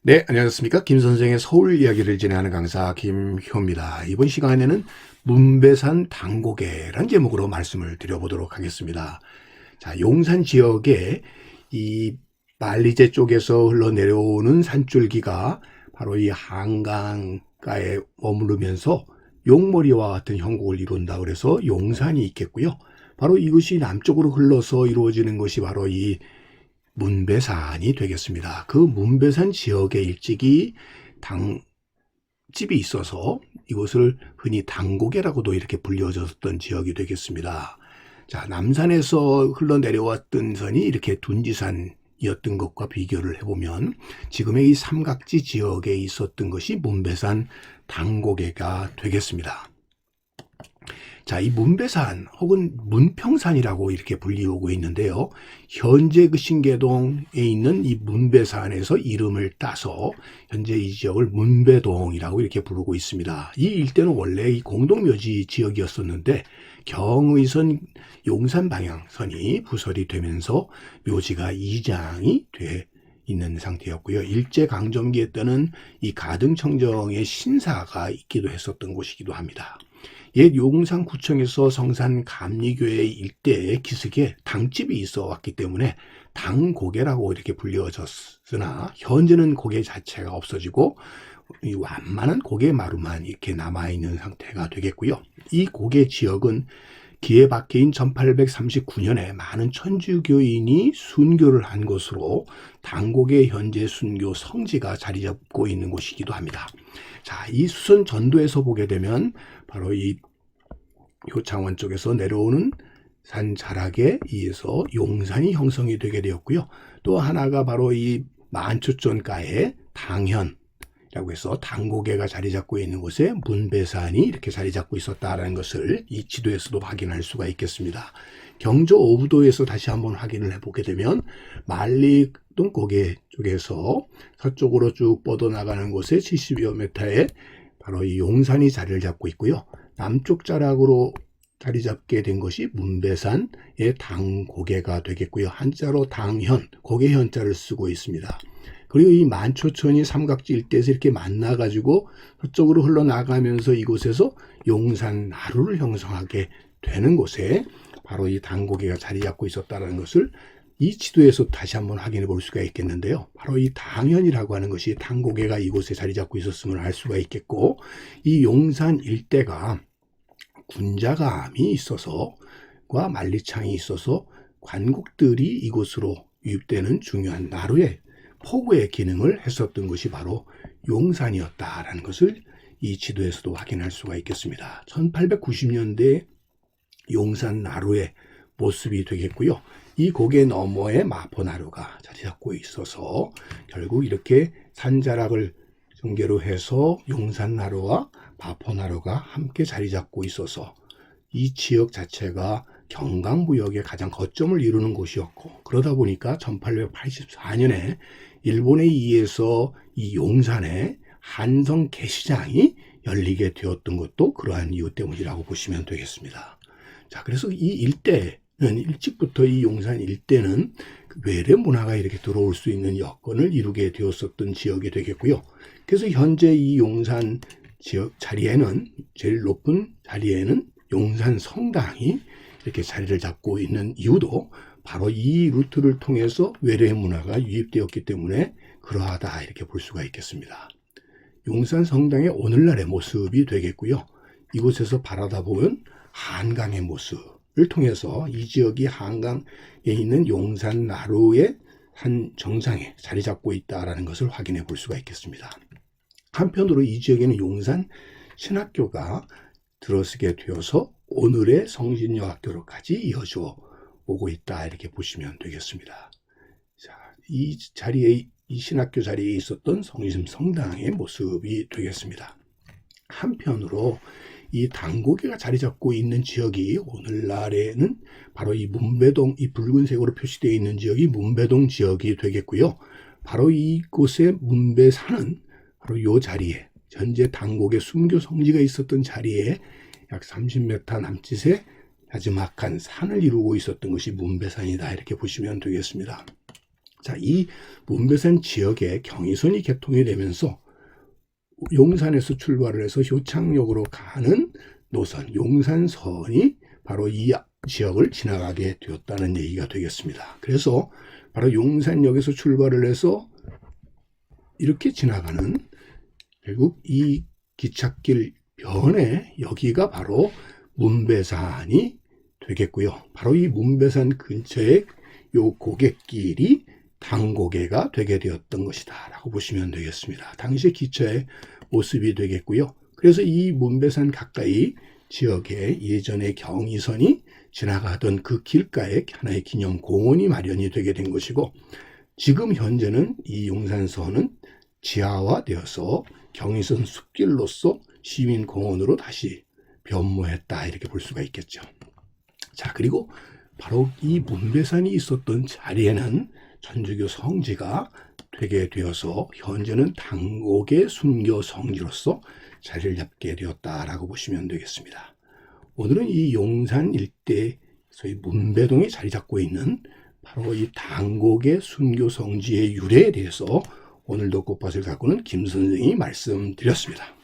네, 안녕하십니까. 김 선생의 서울 이야기를 진행하는 강사 김효입니다. 이번 시간에는 문배산 당고개라는 제목으로 말씀을 드려보도록 하겠습니다. 자, 용산 지역에 이 만리제 쪽에서 흘러내려오는 산줄기가 바로 이 한강가에 머무르면서 용머리와 같은 형국을 이룬다 그래서 용산이 있겠고요. 바로 이것이 남쪽으로 흘러서 이루어지는 것이 바로 이 문배산이 되겠습니다. 그 문배산 지역에 일찍이 당집이 있어서 이곳을 흔히 당고개라고도 이렇게 불려졌던 지역이 되겠습니다. 자, 남산에서 흘러내려왔던 선이 이렇게 둔지산이었던 것과 비교를 해보면 지금의 이 삼각지 지역에 있었던 것이 문배산 당고개가 되겠습니다. 자, 이 문배산 혹은 문평산이라고 이렇게 불리우고 있는데요. 현재 그 신계동에 있는 이 문배산에서 이름을 따서 현재 이 지역을 문배동이라고 이렇게 부르고 있습니다. 이 일대는 원래 이 공동묘지 지역이었었는데 경의선 용산 방향선이 부설이 되면서 묘지가 이장이 돼 있는 상태였고요. 일제강점기에 때는 이 가등청정의 신사가 있기도 했었던 곳이기도 합니다. 옛 용산구청에서 성산 감리교회 일대에 기슭에 당집이 있어 왔기 때문에 당고개라고 이렇게 불려졌으나 현재는 고개 자체가 없어지고 이 완만한 고개마루만 이렇게 남아있는 상태가 되겠고요. 이 고개 지역은 기해박해인 1839년에 많은 천주교인이 순교를 한 곳으로 당고개 현재 순교 성지가 자리 잡고 있는 곳이기도 합니다. 자, 이 수선 전도에서 보게 되면 바로 이 효창원 쪽에서 내려오는 산 자락에 의해서 용산이 형성이 되게 되었고요. 또 하나가 바로 이 만초촌가에 당현이라고 해서 당고개가 자리 잡고 있는 곳에 문배산이 이렇게 자리 잡고 있었다는 것을 이 지도에서도 확인할 수가 있겠습니다. 경저 오부도에서 다시 한번 확인을 해보게 되면 만리동 고개 쪽에서 서쪽으로 쭉 뻗어나가는 곳에 70여 미터에 바로 이 용산이 자리를 잡고 있고요. 남쪽 자락으로 자리 잡게 된 것이 문배산의 당고개가 되겠고요. 한자로 당현, 고개 현자를 쓰고 있습니다. 그리고 이 만초천이 삼각지 일대에서 이렇게 만나가지고 서쪽으로 흘러나가면서 이곳에서 용산 나루를 형성하게 되는 곳에 바로 이 당고개가 자리 잡고 있었다는 것을 이 지도에서 다시 한번 확인해 볼 수가 있겠는데요. 바로 이 당현이라고 하는 것이 당고개가 이곳에 자리 잡고 있었음을 알 수가 있겠고, 이 용산 일대가 군자감이 있어서 과 만리창이 있어서 관국들이 이곳으로 유입되는 중요한 나루의 포구의 기능을 했었던 것이 바로 용산이었다라는 것을 이 지도에서도 확인할 수가 있겠습니다. 1890년대 용산 나루의 모습이 되겠고요. 이 고개 너머에 마포나루가 자리 잡고 있어서 결국 이렇게 산자락을 전개로 해서 용산나루와 마포나루가 함께 자리 잡고 있어서 이 지역 자체가 경강부역의 가장 거점을 이루는 곳이었고, 그러다 보니까 1884년에 일본에 의해서 이 용산에 한성 개시장이 열리게 되었던 것도 그러한 이유 때문이라고 보시면 되겠습니다. 자, 그래서 이 일대는 일찍부터 이 용산 일대는 외래 문화가 이렇게 들어올 수 있는 여건을 이루게 되었었던 지역이 되겠고요. 그래서 현재 이 용산 지역 자리에는 제일 높은 자리에는 용산 성당이 이렇게 자리를 잡고 있는 이유도 바로 이 루트를 통해서 외래 문화가 유입되었기 때문에 그러하다 이렇게 볼 수가 있겠습니다. 용산 성당의 오늘날의 모습이 되겠고요. 이곳에서 바라다 보면 한강의 모습을 통해서 이 지역이 한강에 있는 용산 나루의 한 정상에 자리 잡고 있다는 것을 확인해 볼 수가 있겠습니다. 한편으로 이 지역에는 용산 신학교가 들어서게 되어서 오늘의 성신여학교로까지 이어져 오고 있다 이렇게 보시면 되겠습니다. 자, 이 자리에 이 신학교 자리에 있었던 성심 성당의 모습이 되겠습니다. 한편으로 이 당고개가 자리 잡고 있는 지역이 오늘날에는 바로 이 문배동, 이 붉은색으로 표시되어 있는 지역이 문배동 지역이 되겠고요. 바로 이곳의 문배산은 바로 이 자리에 현재 당고개 순교 성지가 있었던 자리에 약 30m 남짓의 나지막한 산을 이루고 있었던 것이 문배산이다 이렇게 보시면 되겠습니다. 자, 이 문배산 지역에 경의선이 개통이 되면서 용산에서 출발을 해서 효창역으로 가는 노선, 용산선이 바로 이 지역을 지나가게 되었다는 얘기가 되겠습니다. 그래서 바로 용산역에서 출발을 해서 이렇게 지나가는, 결국 이 기찻길 변에 여기가 바로 문배산이 되겠고요. 바로 이 문배산 근처에 요 고갯길이 당고개가 되게 되었던 것이다 라고 보시면 되겠습니다. 당시의 기차의 모습이 되겠고요. 그래서 이 문배산 가까이 지역에 예전에 경의선이 지나가던 그 길가에 하나의 기념공원이 마련이 되게 된 것이고, 지금 현재는 이 용산선은 지하화되어서 경의선 숲길로서 시민공원으로 다시 변모했다 이렇게 볼 수가 있겠죠. 자, 그리고 바로 이 문배산이 있었던 자리에는 천주교 성지가 되게 되어서 현재는 당곡의 순교 성지로서 자리를 잡게 되었다라고 보시면 되겠습니다. 오늘은 이 용산 일대 소위 문배동에 자리 잡고 있는 바로 이 당곡의 순교 성지의 유래에 대해서 오늘도 꽃밭을 가꾸는 김 선생이 말씀드렸습니다.